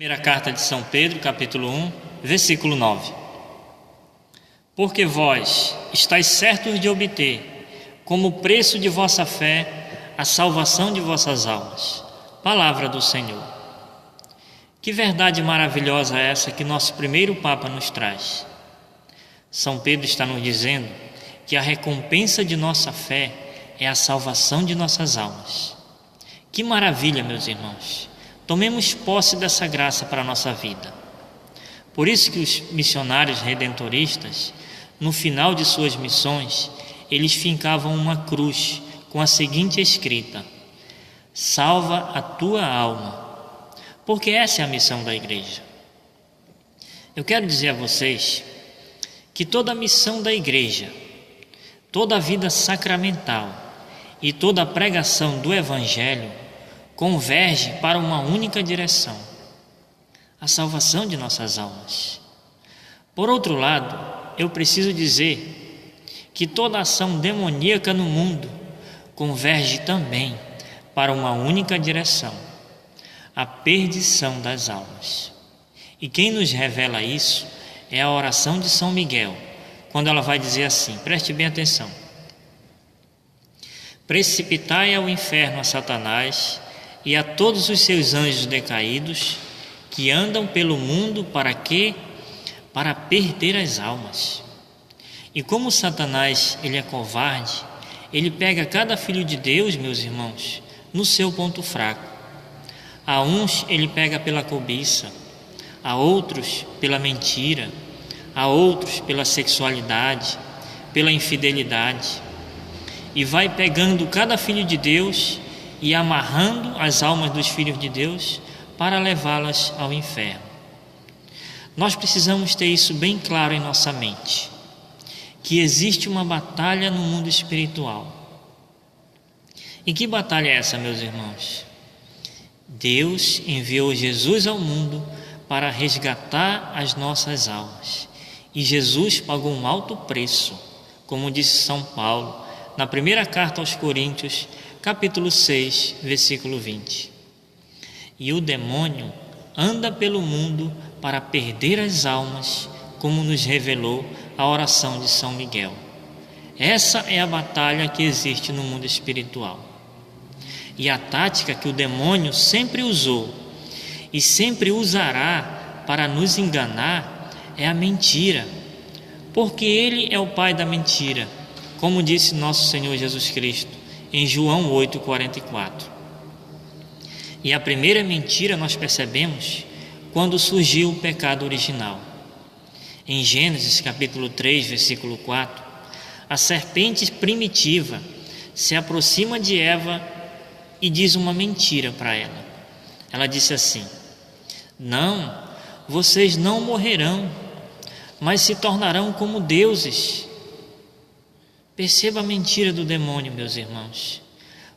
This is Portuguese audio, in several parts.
Primeira carta de São Pedro, capítulo 1, versículo 9. Porque vós estáis certos de obter, como preço de vossa fé, a salvação de vossas almas. Palavra do Senhor. Que verdade maravilhosa é essa que nosso primeiro Papa nos traz. São Pedro está nos dizendo que a recompensa de nossa fé é a salvação de nossas almas. Que maravilha, meus irmãos! Tomemos posse dessa graça para a nossa vida. Por isso que os missionários redentoristas, no final de suas missões, eles fincavam uma cruz com a seguinte escrita: salva a tua alma, porque essa é a missão da igreja. Eu quero dizer a vocês que toda a missão da igreja, toda a vida sacramental e toda a pregação do Evangelho converge para uma única direção: a salvação de nossas almas. Por outro lado, eu preciso dizer que toda ação demoníaca no mundo converge também para uma única direção: a perdição das almas. E quem nos revela isso é a oração de São Miguel, quando ela vai dizer assim, preste bem atenção: precipitai ao inferno a Satanás e a todos os seus anjos decaídos que andam pelo mundo para quê? Para perder as almas. E como Satanás ele é covarde, ele pega cada filho de Deus, meus irmãos, no seu ponto fraco. A uns ele pega pela cobiça, a outros pela mentira, a outros pela sexualidade, pela infidelidade, e vai pegando cada filho de Deus e amarrando as almas dos filhos de Deus para levá-las ao inferno. Nós precisamos ter isso bem claro em nossa mente, que existe uma batalha no mundo espiritual. E que batalha é essa, meus irmãos? Deus enviou Jesus ao mundo para resgatar as nossas almas, e Jesus pagou um alto preço, como disse São Paulo na primeira carta aos Coríntios, capítulo 6, versículo 20. E o demônio anda pelo mundo para perder as almas, como nos revelou a oração de São Miguel. Essa é a batalha que existe no mundo espiritual. E a tática que o demônio sempre usou e sempre usará para nos enganar é a mentira, porque ele é o pai da mentira, como disse nosso Senhor Jesus Cristo em João 8,44. E a primeira mentira nós percebemos quando surgiu o pecado original. Em Gênesis capítulo 3, versículo 4, a serpente primitiva se aproxima de Eva e diz uma mentira para ela. Ela disse assim: não, vocês não morrerão, mas se tornarão como deuses. Perceba a mentira do demônio, meus irmãos.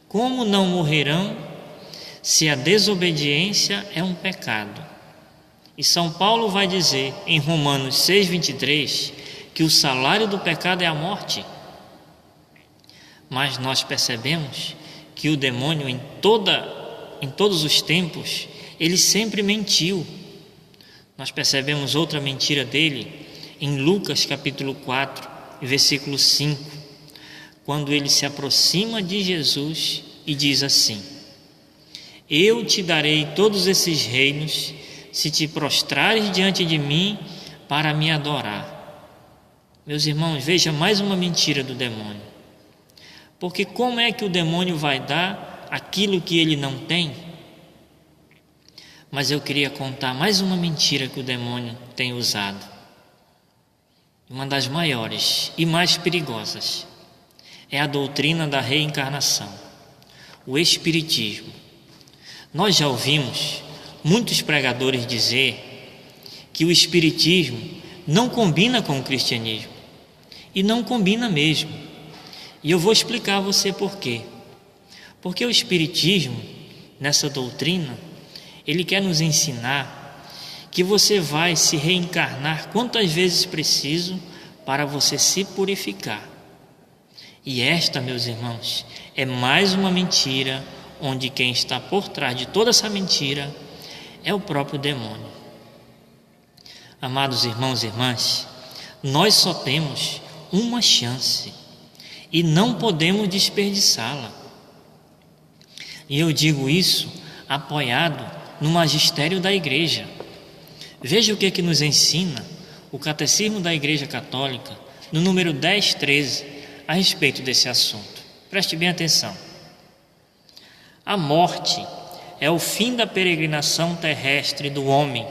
Como não morrerão se a desobediência é um pecado? E São Paulo vai dizer em Romanos 6,23 que o salário do pecado é a morte. Mas nós percebemos que o demônio em todos os tempos, ele sempre mentiu. Nós percebemos outra mentira dele em Lucas capítulo 4, versículo 5. Quando ele se aproxima de Jesus e diz assim: eu te darei todos esses reinos se te prostrares diante de mim para me adorar. Meus irmãos, veja mais uma mentira do demônio. Porque como é que o demônio vai dar aquilo que ele não tem? Mas eu queria contar mais uma mentira que o demônio tem usado. Uma das maiores e mais perigosas é a doutrina da reencarnação, o espiritismo. Nós já ouvimos muitos pregadores dizer que o espiritismo não combina com o cristianismo, e não combina mesmo. E eu vou explicar a você por quê. Porque o espiritismo, nessa doutrina, ele quer nos ensinar que você vai se reencarnar quantas vezes preciso para você se purificar. E esta, meus irmãos, é mais uma mentira, onde quem está por trás de toda essa mentira é o próprio demônio. Amados irmãos e irmãs, nós só temos uma chance e não podemos desperdiçá-la. E eu digo isso apoiado no magistério da Igreja. Veja o que nos ensina o Catecismo da Igreja Católica, no número 1013, a respeito desse assunto. Preste bem atenção. A morte é o fim da peregrinação terrestre do homem,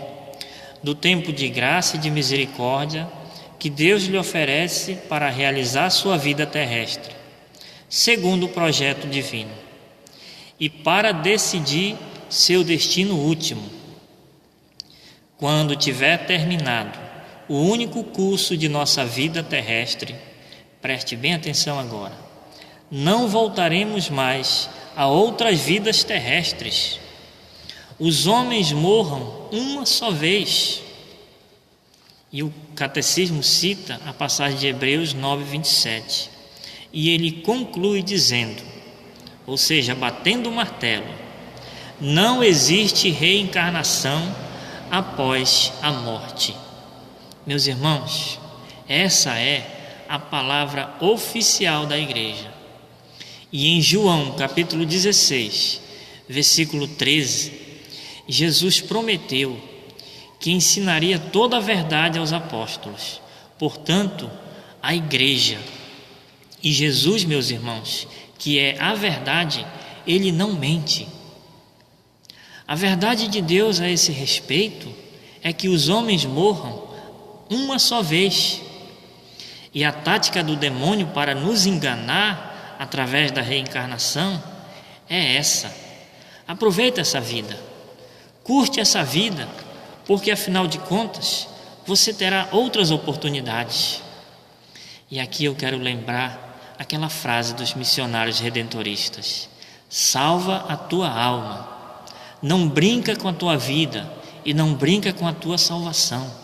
do tempo de graça e de misericórdia que Deus lhe oferece para realizar sua vida terrestre, segundo o projeto divino, e para decidir seu destino último. Quando tiver terminado o único curso de nossa vida terrestre, preste bem atenção agora, não voltaremos mais a outras vidas terrestres. Os homens morram uma só vez. E o Catecismo cita a passagem de Hebreus 9:27. E ele conclui dizendo, ou seja, batendo o martelo: não existe reencarnação após a morte. Meus irmãos, essa é a palavra oficial da Igreja. E em João, capítulo 16, versículo 13, Jesus prometeu que ensinaria toda a verdade aos apóstolos, portanto, à Igreja. E Jesus, meus irmãos, que é a verdade, ele não mente. A verdade de Deus a esse respeito é que os homens morram uma só vez. E a tática do demônio para nos enganar através da reencarnação é essa. Aproveita essa vida, curte essa vida, porque afinal de contas você terá outras oportunidades. E aqui eu quero lembrar aquela frase dos missionários redentoristas: salva a tua alma, não brinca com a tua vida e não brinca com a tua salvação.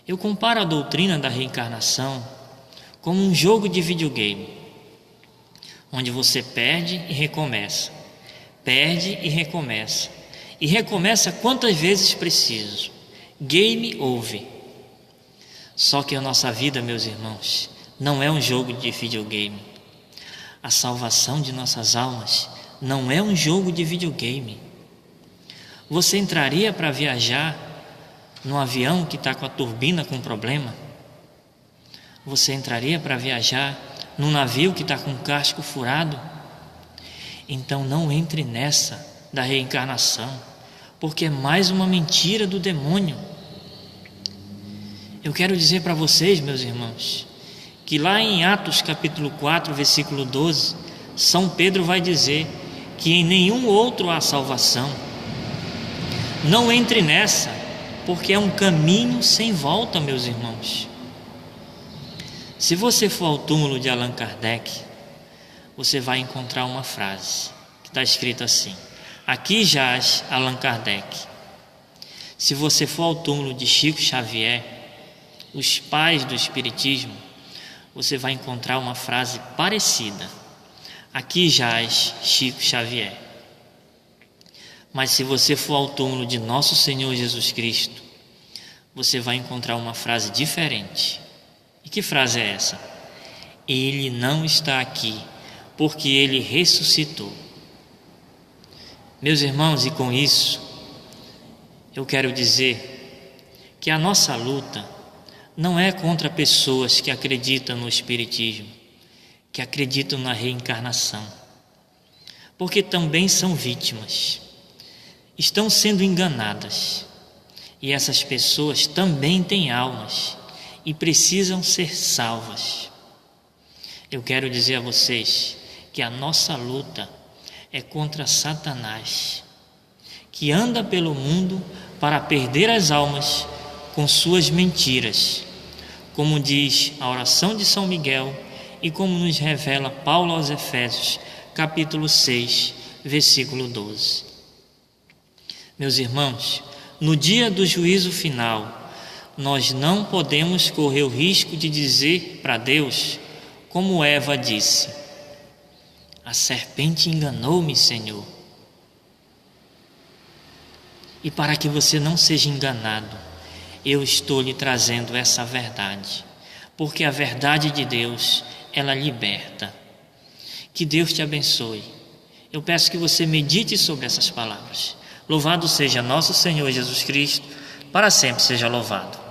Eu comparo a doutrina da reencarnação como um jogo de videogame, onde você perde e recomeça, perde e recomeça quantas vezes preciso. Game over. Só que a nossa vida, meus irmãos, não é um jogo de videogame. A salvação de nossas almas não é um jogo de videogame. Você entraria para viajar num avião que está com a turbina com problema? Você entraria para viajar num navio que está com o casco furado? Então não entre nessa da reencarnação, porque é mais uma mentira do demônio. Eu quero dizer para vocês, meus irmãos, que lá em Atos capítulo 4, versículo 12, São Pedro vai dizer que em nenhum outro há salvação. Não entre nessa, porque é um caminho sem volta, meus irmãos. Se você for ao túmulo de Allan Kardec, você vai encontrar uma frase que está escrita assim: aqui jaz Allan Kardec. Se você for ao túmulo de Chico Xavier, os pais do Espiritismo, você vai encontrar uma frase parecida: aqui jaz Chico Xavier. Mas se você for ao túmulo de Nosso Senhor Jesus Cristo, você vai encontrar uma frase diferente. E que frase é essa? Ele não está aqui, porque ele ressuscitou. Meus irmãos, e com isso, eu quero dizer que a nossa luta não é contra pessoas que acreditam no Espiritismo, que acreditam na reencarnação, porque também são vítimas, estão sendo enganadas, e essas pessoas também têm almas e precisam ser salvas. Eu quero dizer a vocês que a nossa luta é contra Satanás, que anda pelo mundo para perder as almas com suas mentiras, como diz a oração de São Miguel e como nos revela Paulo aos Efésios, capítulo 6, versículo 12. Meus irmãos, no dia do juízo final, nós não podemos correr o risco de dizer para Deus, como Eva disse: a serpente enganou-me, Senhor. E para que você não seja enganado, eu estou lhe trazendo essa verdade, porque a verdade de Deus, ela liberta. Que Deus te abençoe. Eu peço que você medite sobre essas palavras. Louvado seja nosso Senhor Jesus Cristo, para sempre seja louvado.